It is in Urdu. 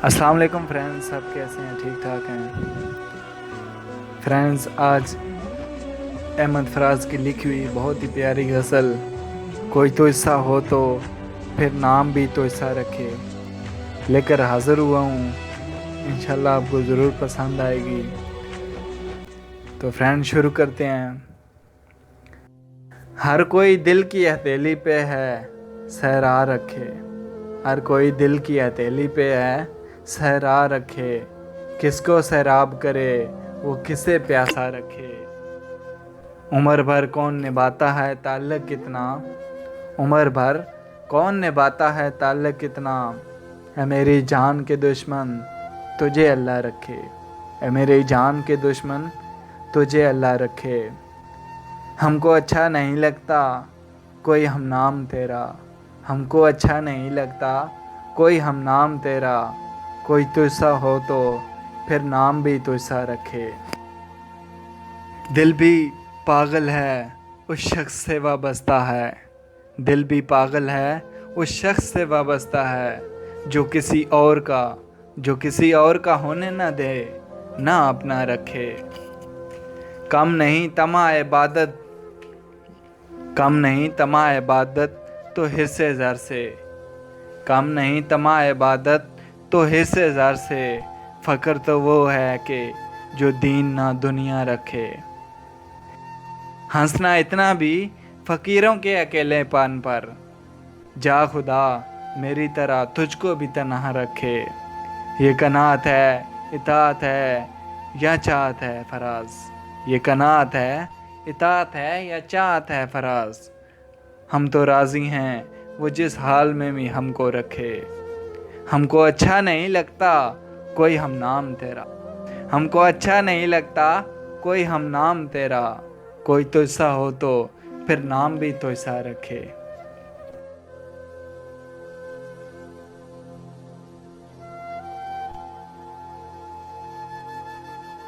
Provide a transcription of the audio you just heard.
السلام علیکم فرینڈز، سب کیسے ہیں؟ ٹھیک ٹھاک ہیں فرینڈز؟ آج احمد فراز کی لکھی ہوئی بہت ہی پیاری غزل کوئی تو ایسا ہو تو پھر نام بھی تو ایسا رکھے لے کر حاضر ہوا ہوں، انشاءاللہ آپ کو ضرور پسند آئے گی۔ تو فرینڈ شروع کرتے ہیں۔ ہر کوئی دل کی ہتھیلی پہ ہے سہرا رکھے، ہر کوئی دل کی ہتھیلی پہ ہے سہرا رکھے، کس کو سیراب کرے وہ کسے پیاسا رکھے۔ عمر بھر کون نبھاتا ہے تعلق کتنا، عمر بھر کون نبھاتا ہے تعلق کتنا، اے میری جان کے دشمن تجھے اللہ رکھے، اے میری جان کے دشمن تجھے اللہ رکھے۔ ہم کو اچھا نہیں لگتا کوئی ہم نام تیرا، ہم کو اچھا نہیں لگتا کوئی ہم نام تیرا، کوئی تجھسا ہو تو پھر نام بھی تجھسا رکھے۔ دل بھی پاگل ہے اس شخص سے وابستہ ہے، دل بھی پاگل ہے اس شخص سے وابستہ ہے، جو کسی اور کا ہونے نہ دے نہ اپنا رکھے۔ کم نہیں طمع عبادت، کم نہیں طمع عبادت تو حرص زر سے، کم نہیں طمع عبادت تو حرص زر سے، فقر تو وہ ہے کہ جو دین نہ دنیا رکھے۔ ہنسنا اتنا بھی فقیروں کے اکیلے پن پر، جا خدا میری طرح تجھ کو بھی تنہا رکھے۔ یہ قناعت ہے اطاعت ہے یا چاہت ہے فراز، یہ قناعت ہے اطاعت ہے یا چاہت ہے فراز، ہم تو راضی ہیں وہ جس حال میں بھی ہم کو رکھے۔ ہم کو اچھا نہیں لگتا کوئی ہم نام تیرا، ہم کو اچھا نہیں لگتا کوئی ہم نام تیرا، کوئی تو ایسا ہو تو پھر نام بھی تو ایسا رکھے۔